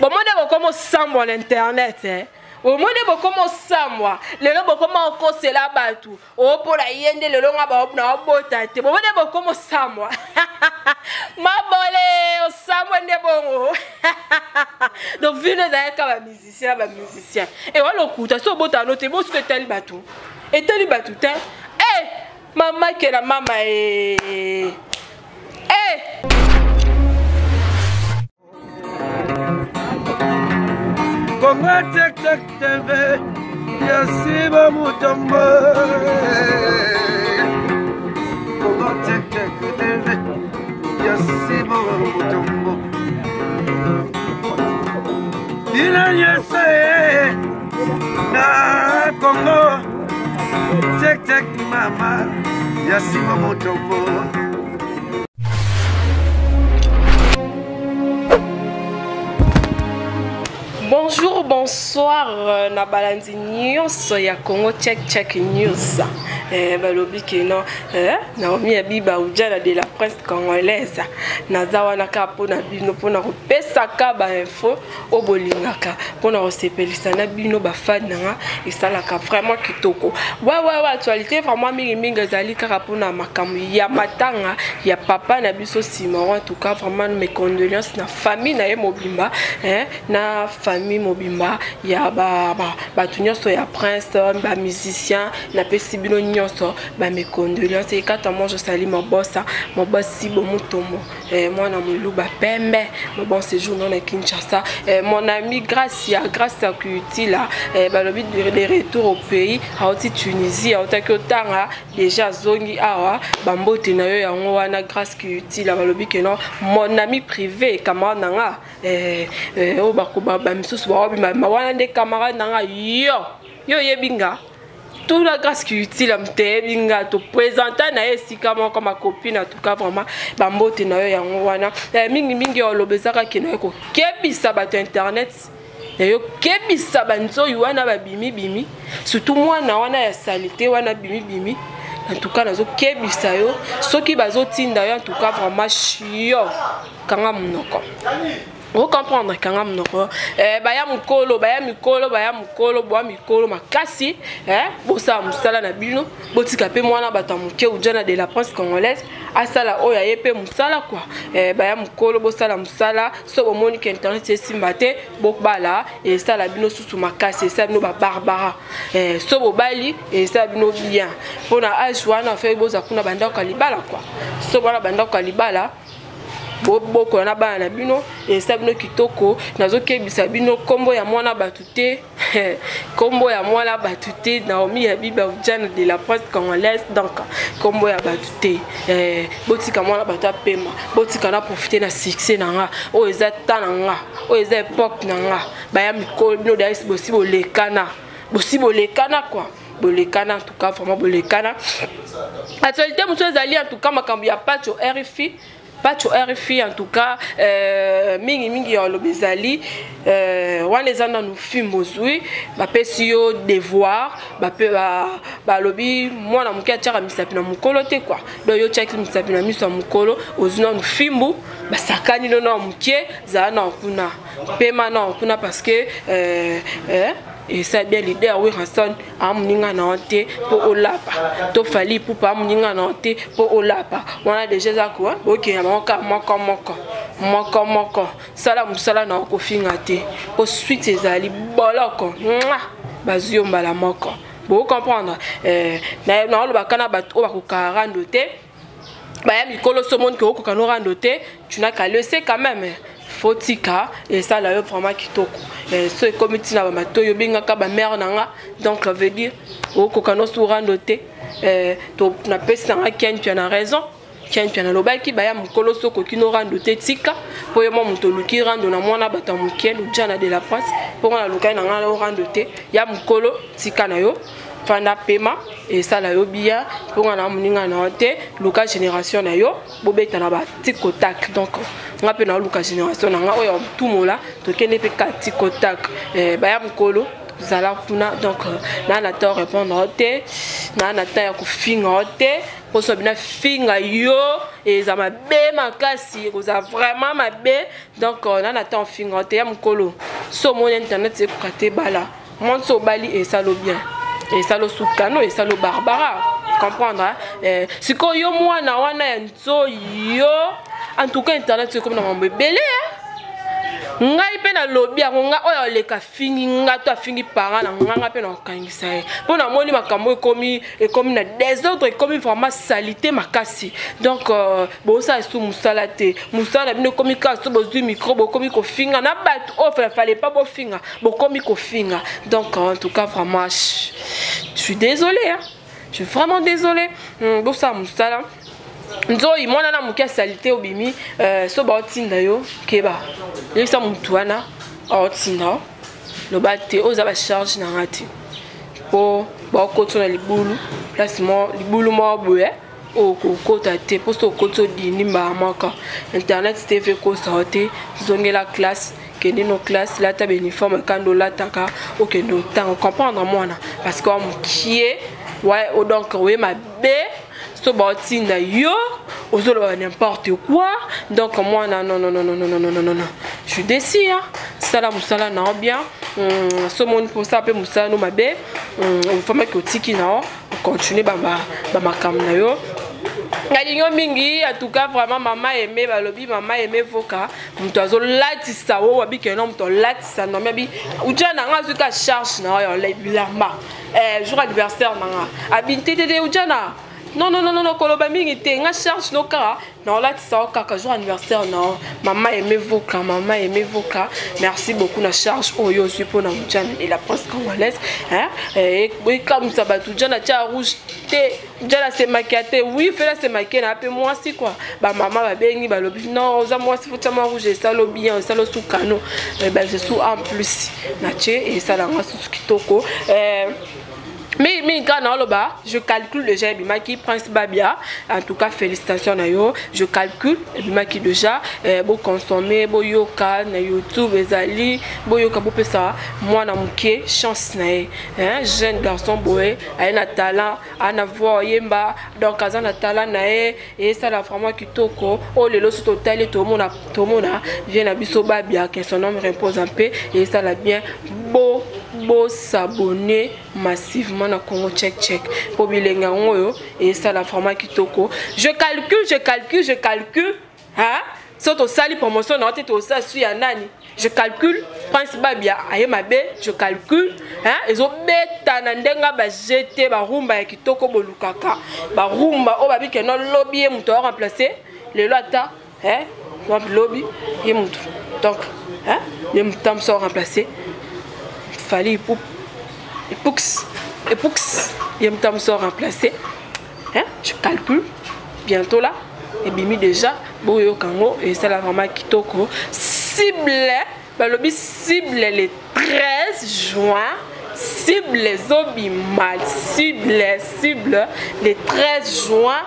Bon, moi, je commence à l'internet, hein. Au moins de comment ça moi le lobo comment encore c'est là bas tout oh pour la yende le long aba na bota te bon de comment ça moi ma bolé au ça moi ne bon donc vu les aïe comme musicien et voilà le coup t'as so bota noter bon ce que tel batou et tel batou t'es eh maman que la maman eh Congo tek tek TV, Yasiba Mutombo. Congo tek tek TV, Yasiba Mutombo. Ina yese na Congo tek tek mama, Yasiba Mutombo. Bonjour, bonsoir, na balandi news ya Congo check news. Balobi que non, Naomi Abiba Oudjana de la presse congolaise. Nazawa naka pona bino pona repesa ka ba info o bolingaka pona osepelisa na bino ba fan nga esalaka vraiment kitoko. Ouais, actualité vraiment mingi zali kaka pona makamu ya matanga ya papa na biso Simon. En tout cas vraiment mes condoléances na famille na ye mobimba, na famille mobimba ya ba tunyoso ya prince ba musicien na pesi bino nyonso ba mes condoléances et quand moi je salue mon boss Sibo Mutombo moi na muluba pembe mon bon séjour non na Kinshasa mon ami Gracia Kutila balobi de retour au pays à Tunisie à Otakotanga déjà zongi awa bambote na yo yango wana Gracia Kutila balobi que non mon ami privé camarade nanga o bakuba ba misusu ba ma wana de camarade nanga yo yebinga tout la grâce qui utile amte binga to présenter na esika mo comme ma copine en tout cas vraiment bambote na yo yango wana mingi olobezaka kino ko kebisa ba internet yo kebisa banzo wana ba bimi surtout moi na wana ya salité wana bimi en tout cas nazo kebisa yo soki bazo tinda yo en tout cas vraiment chio kanga munoko. Vous comprenez quand même non baya mukolo boa mikolo makasi bosa musala na bino botika pe mwana batamuke Oudjana de la presse congolaise asala oya yepe musala quoi baya mukolo bosala musala so bomoni que internet esimbate bokbala et ça la bino susu makasi ça bino ba barbara so bobali et ça bino bien pona age wana fait boza kuna banda kalibala quoi so bana banda kalibala boko na bana bino et sabino kitoko nazokebisa bino kombo ya mwana batute kombo ya mwana batute Naomi Abiba Oudjana de la presse congolaise donc kombo ya batute botika mwana bata pema botika na profiter na succès nanga o eza tananga o eza époque nanga baya mikolo bino d'ailleurs bosi bolekana quoi bolekana en tout cas vraiment bolekana actualité monsieur ezali en tout cas makambo ya pacho RFI en tout cas mingi ya lobezali wana eza na nous film ozui bapesi yo devoir ba lobi mwana muke atiaka misapi na mukolo te quoi donc yo tiaki misapi na miso ya mukolo ozwi na nous filmu basakani no na muke zala na kuna pema na kuna parce que et ça bien l'idée à Wilson à Mouninga Nanté pour Olapa to fali pour pas Mouninga Nanté pour Olapa on a déjà ça quoi ok moko sala musala na ko fingate au suite ces ali boloko bazio mbala moko vous comprendre na lo bakana bato ba ko karando te ba ya mikolo so monde ko ko rando te tu n'as qu'à laisser quand même fotika et ça là vraiment kitoko so comme tu na ba to yo binga ka ba mère nanga donc ça veut dire o ko kano so rando te to na pesa nga ken tu as raison ken tu na lobaki ba ya mukolo so ko kino rando te tika po yo mo to luki rando na mwana bata muke Oudjana de la presse pour na lukai na nga rando te ya mukolo tika na yo fanda pema et ça la yo bia pour na muninga na te luka génération na yo bobeta na ba tikotak donc nga pe na luka génération na nga oyo tout mola to kene pe ka tikotak ba ya mukolo zala kuna donc na na to répondre te na na ta ya ko finga te poso bina finga yo et ça m'a bé makasi vous a vraiment ma bé donc on a attend finga te ya mukolo so mon internet c'est kokate bala mon so bali et ça lo bien et ça lo soukano et ça lo barbara comprendre si ko yo mwana wana nzo yo en tout cas internet c'est comme na mbebele ngai pe na lobby nga oyo leka fingi nga to fingi parent na nga pe na kangisa e pona moni makambo ekomi na désordre ekomi vraiment salité makasi donc bo ça sous musala te musala bino komi ka so bozu micro bo komi ko finga na bat offre fallait pas bo finga bo komi ko finga donc en tout cas vraiment je suis désolé hein. Je suis vraiment désolé bo ça musala nzoi mwana na mukia salité obimi so ba otinda yo keba yesa muntu wana otinda lo bate oza ba charge na ngati po ba koto na libulu placement libulu mo boye o kokota te posto koto dini mba maka internet tv ko saute zongela classe kende no classe la ta uniforme kando la taka o kendo tang comprendre moi parce que mukie ouais donc oui ma bé so batinda yo ozolo n'importe quoi donc moi non je suis déçu hein sala musala na bien so mon pour ça pe musala no mabe on faut que tiki na continuer ba makam na yo ngalingo mingi en tout cas vraiment maman aimé balobi maman aimé voka muto azolatisa wo wabike no muto latisa no mebi ujana nga zuka charge na yo bilamba jour anniversaire nanga abinte de ujana non koloba mingi te nga charge no ka na la tisa kaka jour anniversaire non maman aimé voka merci beaucoup na charge oyo suis pour na mujana et la presse congolaise hein et comme ça ba tout jana tia rouge te jana se maquillé oui fait se maquillé na peu moi si quoi ba maman ba bengi ba lobi non za moi si faut tellement rouge ça lo bien ça lo sous cano ben je suis en plus na tché et ça la nga sous kitoko mais quand je calcule déjà Bimaki Prince Babia en tout cas félicitations na yo je calcule Bimaki déjà bo consommer bo yoka na YouTube ezali bo yoka bo pesa moi na muke chance na hein jeune garçon boy a un talent ana voix yemba donc azana talent na et ça la vraiment kitoko oh lelo sur total tout le monde vient na biso Babia que son nom repose en paix et ça la bien beau s'abonner massivement na Congo check pour bilenga ngoyo et ça la format kitoko je calcule hein soto sali promotion na tete osa su ya nani je calcule Prince Babia aye mabe je calcule hein ezo beta na ndenga ba jeter ba rumba ya kitoko bolukaka ba rumba o babi ke no lobby muto remplacer le lota hein lobby ye muto donc hein les mutam sont remplacés fallait il me sont remplacé hein je calcule bientôt là et bimi déjà boyo kango et ça la vraiment kitoko cible le 13 juin cible les obimal cible le 13 juin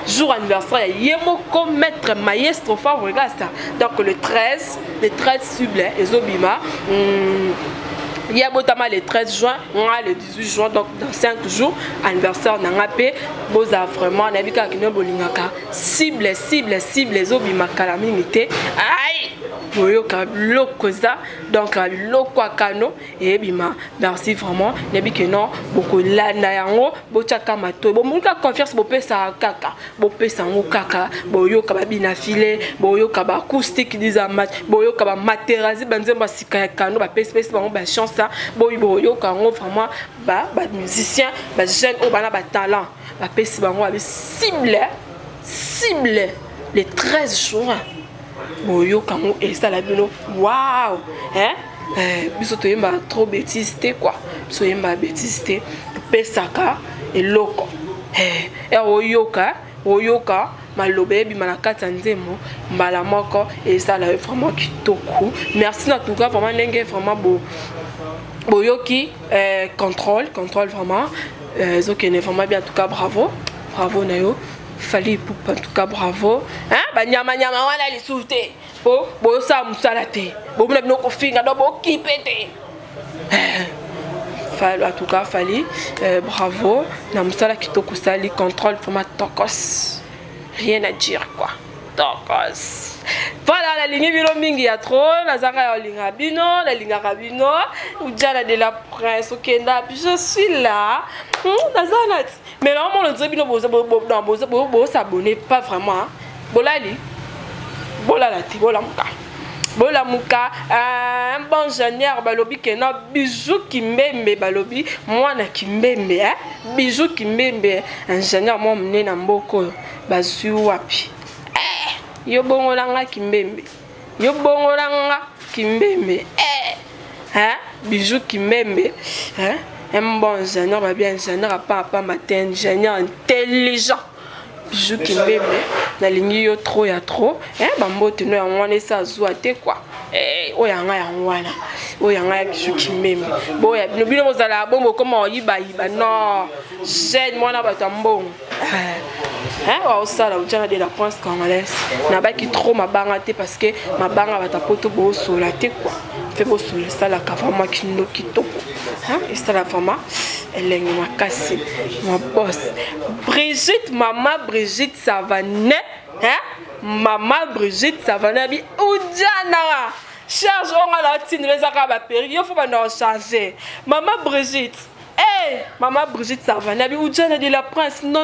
jour anniversaire yemoko maître maestro fa regarde ça donc le 13 cible les obima il y a botama le 13 juin, on a le 18 juin, donc dans 5 jours, anniversaire n'angapé, boza vraiment, nabika kino bolingaka, cible, les obimaka la minité, aïe, boyoka lokoza, donc lokwa kano, et bima, merci vraiment, nabika non, beaucoup lana yango, bochaka mato, bon muka confiance, bopé sa kaka, bopé sa kaka, boyoka babina filé, boyoka ba acoustique dizamat, boyoka ba materazi, banzemba sika kano, ba pespes, ba chance. Boyo kango vraiment ba musicien ba jeune au bana ba talent ba pesi bango ba cible les 13 jours boyo kango et ça la bino waouh hein biso to yemba trop bêtise quoi so yemba bêtise pesaka et loko et oyoka malobe bimalakata nzemo mbala moko et ça la vraiment kitoko merci en tout cas vraiment ndenge vraiment beau boyoki contrôle vraiment zokene vraiment bien en tout cas bravo nayo fallait pour en tout cas bravo hein ba nyama wana li soute bo sa musala te bo muna bino ko finga do bo kipete en tout cas fallait bravo na musala kitoko sali contrôle format tokos, rien à dire quoi, tokos. Voilà, la ligne bino mingi ya trop, nazaka ya linga bino, la linga rabino, Oudjana de la presse, okenda, je suis là. Nazana. Mais là on dit bino bo s'abonner pas vraiment. Bolali. Bolalati, bolamuka. Bolamuka, un bon ingénieur balobi kena bijou qui mbembe balobi, moi na qui mbembe hein, bijou qui mbembe, ingénieur moi mené na mboko bazui wapi. Yo bongolanga kimbembe. Yo bongolanga kimbembe. Hein? Bijou kimbembe. Hein? Un bon ingénieur, bah bien ingénieur, pas matin, ingénieur intelligent. Bijou kimbembe. La ligne yo trop ya trop. Hein? Bambo teno ya ngwane sa zuate quoi. Oyanga ya ngwana. Oyanga ya bijou kimbembe. Boya bino bozala bombo comment yiba non. J'aide moi na batambong. Hein, au sala Oudjana de la presse congolaise. Na ba ki trop mabanga te parce que mabanga bata poto bo solate quoi. Fait bo sol sala ka vraiment kino kitoko. Hein, et ça la vraiment elle est makasi. Mon boss. Brigitte, maman Brigitte Savané, hein? Maman Brigitte Savané bi Oudjana. Charge on a la tine les arabes péri, il faut pas nous changer. Maman Brigitte. Hey, maman Brigitte Savané, Oudjana de la presse. Non.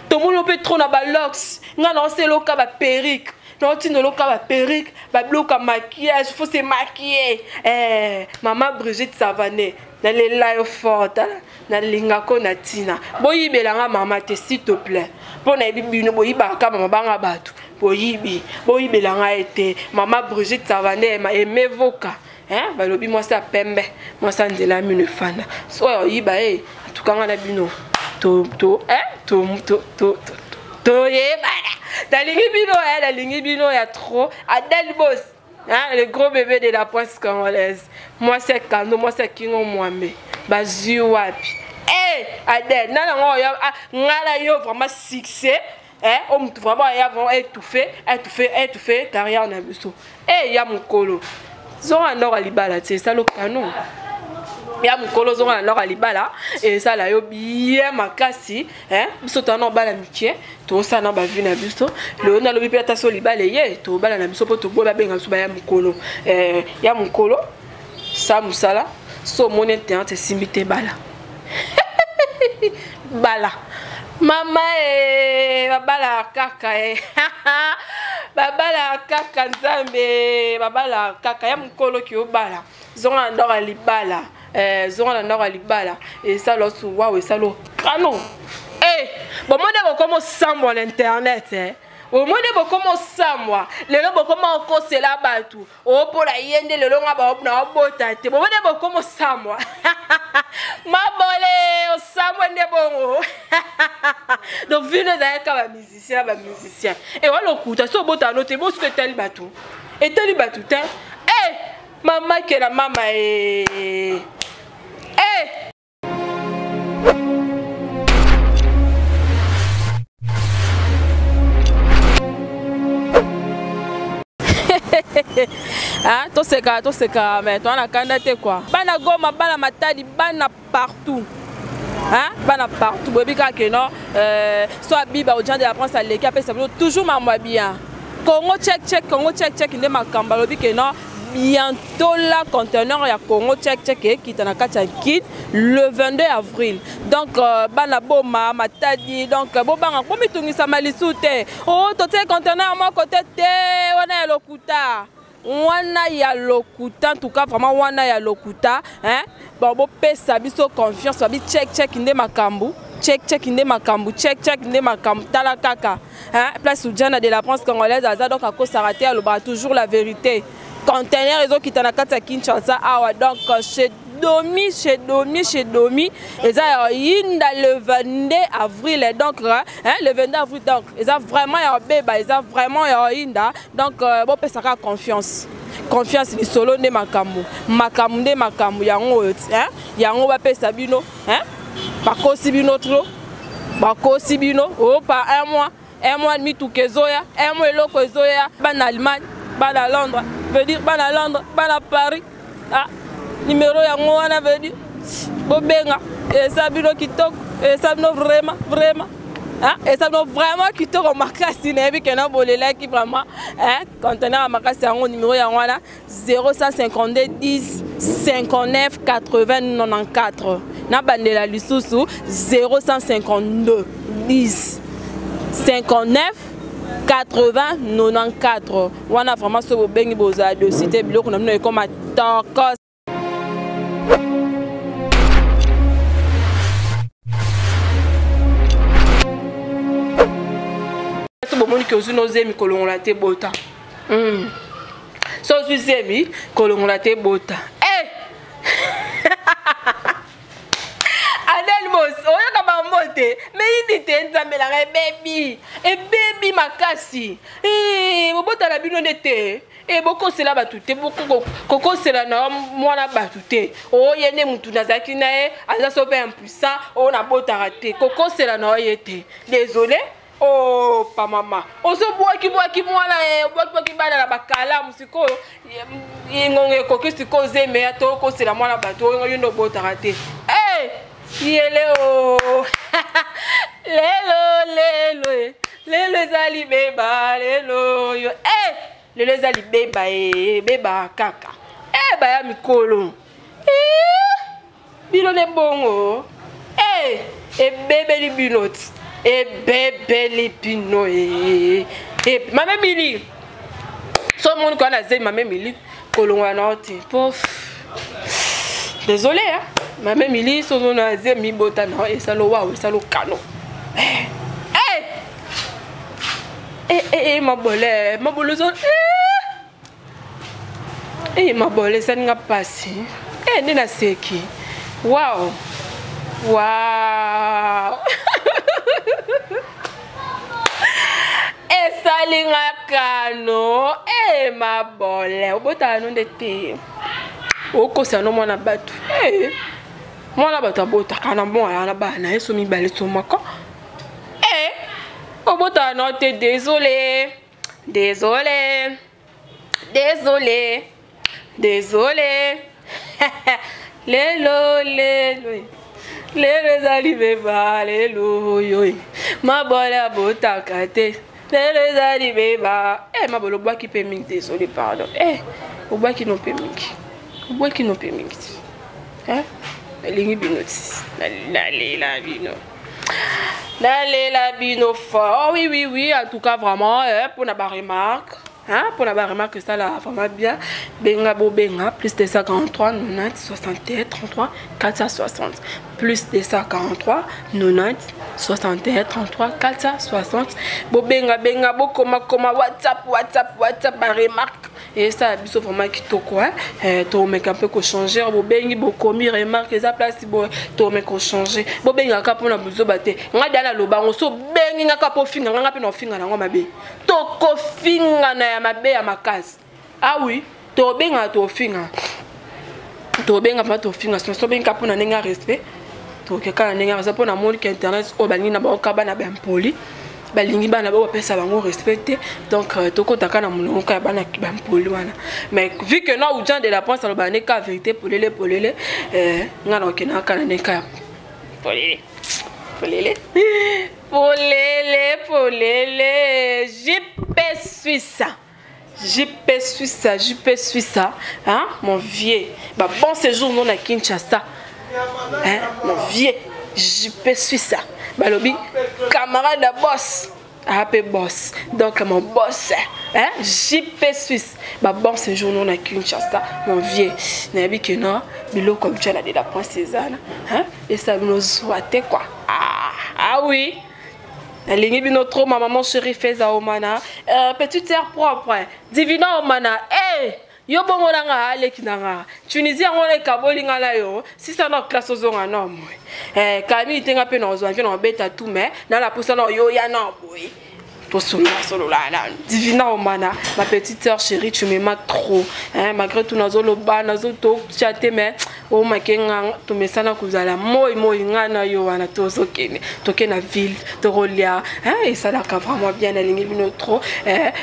Tout le monde peut trop na balox. Nga non c'est le cas ba perruque. Non tu ne le cas ba perruque, ba bloc à maquillage, faut se maquiller. Maman Brigitte Savané, na les live forte, na linga ko na tina. Boyi belanga maman te s'il te plaît. Pour na bibino boyi ba ka mama banga batu. Boyi belanga été. Maman Brigitte Savané ma aimé voka. Hein, balobi moi ça pembe, moi ça ndela mine fana. So yiba en tout cas on a bino. To yeba. La ligne bino ya trop. Adel Boss, hein, le gros bébé de la presse congolaise. Moi c'est Kando, moi c'est Kingo Mwambe. Bazu wapi. Adel, ngala yo vraiment succès. On vraiment ya vraiment étouffé carrière na biso. Ya mukolo. Zonga ndora libala c'est ça le canon. Ya mukolo zonga ndora libala et ça la yo bien makasi, hein? Biso tano bala mikie, to ça na ba vu na biso. Le na lobi peta so libala ye, to bala na biso po to boba benga so ba ya mukolo. Ya mukolo ça musala, so monete ante simbite bala. Bala. Mama babala kaka babala kaka nzambe babala kaka ya mukolo ki obala zonga ndora libala zonga ndora libala et ça lo su wawe ça lo canon bon moi de comment sambo l'internet au monde comment samwa lelo comment ko sela batu o pola yende lelo ngaba na obota te bon monde comment samwa mabole o samwa ne bongo donc vu les aïka musicien et on l'écoute so bota note bo ce que tel batu et tel batu te maman que la maman ah, tout c'est cas, mais toi on a candidaté quoi. Bana Goma, bana Matadi, bana partout. Hein? Bana partout. Bobika que non, soit Biba ou Jean de la France à l'équipe, ça veut toujours ma bien. Congo check, il ma kamba lobi que non. Bientôt la conteneur ya Congo check qui est en kit le 22 avril. Donc bana boma Matadi donc bobanga komi tungisa malisute. Oh tote conteneur moi côté te on a lokuta. Wana ya lokuta en tout cas vraiment wana ya lokuta hein bon bo pesa biso confiance babi check inde makambu check inde makambu tala kaka hein place Oudjana de la presse congolaise aza donc à cause s'arrêter à toujours la vérité conteneur ils ont quitté na kata Kinshasa awa donc chez Domi et ça inda le 22 avril donc hein le 22 avril donc ils ont vraiment ya beba ils ont vraiment ya inda donc bon pesa ka confiance ni solo ne makambu yango hein yango ba pesa bino hein bakosi bino trop bakosi bino oh par un mois et demi tout kezoya un mois eloko ezoya bana Allemagne bana Londres veut dire bana Paris ah numéro yango wana veut dire bobenga eza bino kitoko eza bino vraiment hein eza bino vraiment kitoko makasi na yebi kena bolelaki vraiment hein conteneur ya makasi yango numéro ya wana 0152 10 59 80 94 na bandela lisusu 0152 10 59 80 94 wana vraiment so bobengi boza dossier te biloko na bino ekoma tokos. Bomoni que vous n'osez mi kolongola te bota. So vous aimez kolongola te bota. Eh! Adel boss, on a comme monter, mais il dit nzambe la baby. Et baby makasi. Eh, bota la bino nete. Et beaucoup c'est là batute, beaucoup koko c'est là na moi la batute. Oh yene mutu nazaki nae, aza so pe impuissant, on a bota raté. Koko c'est là na yete. Désolé. Oh, pa mama. Oso boaki mwana boaki bana la bakala musiko. Ngonge koki siko zeme ya to ko sela mwana bato yondo bota raté. Eh! Yele o. Lelo zali beba lelo yo. Eh! Lelo zali beba beba kaka. Eh ba ya mikolo. Bino ne bongo. Eh! E bebe li binoti. Et bébé les pino et ma même Mili so mon quand la ma même Mili kolonga note pof désolé hein ma même Mili so mon azé mi botana et ça lo wa ça lo kano ma bole zo ma bole ça n'a passé ni na seki wow Salinga kano ma bole obota no ndete oko sano mwana batu mwana batu abota kana mwana bana eso mibale somako obota no te désolé lelo zali beba lelo yo ma bole abota kate. Les ali beba ma bolo bois qui peut mingi désolé pardon au bois qui non peut mingi hein lingi binoti la bino fort oui en tout cas vraiment pour na ba remarque hein pour na ba remarque ça là vraiment bien benga plus de 143 90 61 33 460 plus de 143 90 61 33 460 benga bokoma WhatsApp ba remarque et ça biso vraiment kitoko hein to meka peu ko changer bengi bokomi remarque ça place to meka ko changer benga ka pona buzo bate ngada na lobango so bengi ngaka po finga ngaka pe no finga na ngoma be to ko finga na ya mabe ya makasi ah oui to benga to finga pa to finga so benga pona nenga respect to ke kana nenga za pona moni ke internet o balingi na ba ka bana ba mpoli balingi bana ba pesa bango respecter donc to kota kana mulongo ka bana ba mpoli wana mais vu que no ujan de la pense lo bana ka vérité polele ngana okena kana nenga polele JP Suisse hein mon vieux bah bon séjour non à Kinshasa hein mon vieux JP Suisse bah lobby camarade de boss boss donc mon boss hein JP Suisse bah bon séjour non à Kinshasa mon vieux nabi que non bilo comme tu as de la princesse hein et ça nous souhaite quoi ah oui Lingi bino trop ma maman chérie feza omana petite sœur propre divina omana yo bongo nga ale kinanga Tunisie ngole kabolinga la yo si ça na classe ozonga no mo kami tenga pe na ozwa na beta tout mais na la poussa no yo ya na boy to solo la divina omana ma petite sœur chérie tu me manques trop hein malgré tout nazo loba nazo to chatter mais o makenga tumesana kuzala moi ngana yo wana tozo kene toke na ville to rolia et ça la ka vraiment bien na lingi bino trop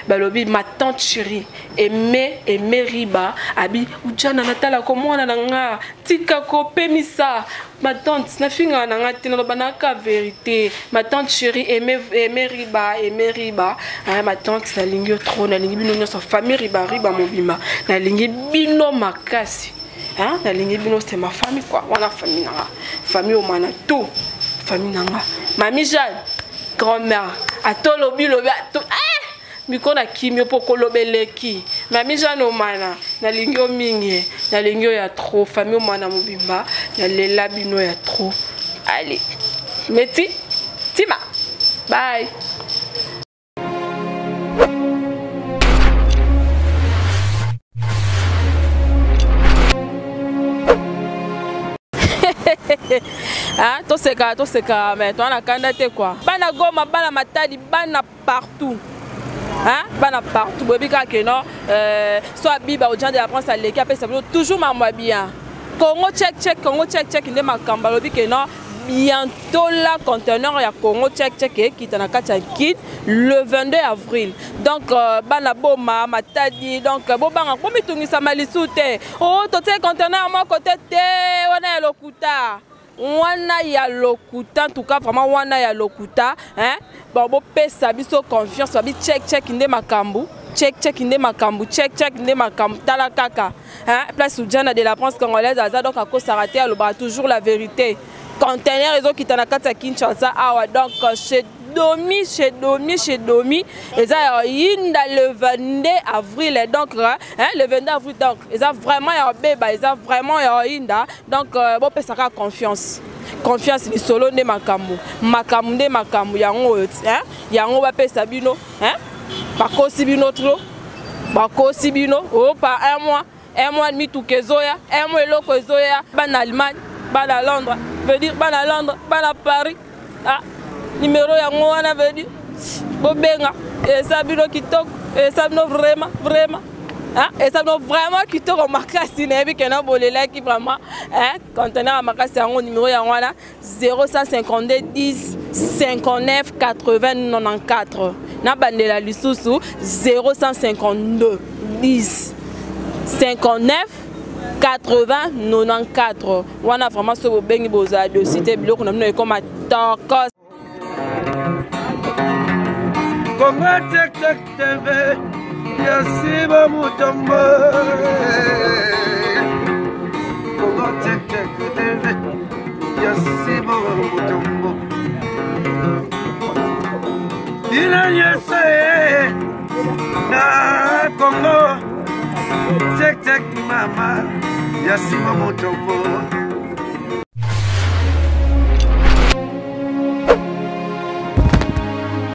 balobi ma tante chérie aimé riba abi ujana natala komona na nga tika ko pemisa ma tante na finga na nga tino banaka vérité ma tante chérie aimé riba ma tante na lingi trop na lingi bino sa famille riba mobima na lingi bino makasi na lingi bino c'est ma famille quoi wana famille nanga famille au mana tout famille nanga mami Jeanne grand-mère atolobi lobi mikona kimio poko lobeleki mami Jeanne au mana na lingi o mingi na lingi ya trop famille au mana mobimba na lela bino ya trop allez meti tima bye. Toseka mais toi na kandate quoi bana goma bana matadi bana partout bana partout bobika que non soit biba aux gens de la France à l'équipe après ça toujours maman bien Congo check inde makamba lobi que non bientôt la conteneur ya Congo check qui tana kacha kit le 22 avril donc bana boma matadi donc bobanga komi tungisa malisute tote conteneur moi côté te wana ya lokuta en tout cas vraiment wana ya lokuta bon pesa biso confiance babi check inde makambu check inde makambu tala kaka place Ujana de la France congolaise aza donc à cause s'arrêter à l'obra toujours la vérité conteneur ils ont quitté na kata Kinshasa awa donc chez Domi et ça inda le 22 avril donc le 22 avril donc ils ont vraiment ya beba ils ont vraiment ya inda donc bon pesa confiance ni solo ne makambu yango yango ba pesa bino bakosi bino trop bakosi bino par un mois et demi tout kezoya un mois eloko ezoya bana Allemagne bana Londres veut dire bana Londres bana Paris numéro yango wana veut dire bobenga et ça bino kitoko et ça bino vraiment et ça bino vraiment kitoko makasi na yebi kena bolela ki vraiment conteneur makasi yango numéro yango wana 0152 10 59 80 94 na bandela lisusu 0152 10 59 80 94 wana vraiment so bobengi boza de cité biloko na bino ekoma tokos Congo Check TV Yasiba Mutombo Congo Check TV Yasiba Mutombo Ina yese na Congo Check mama Yasiba Mutombo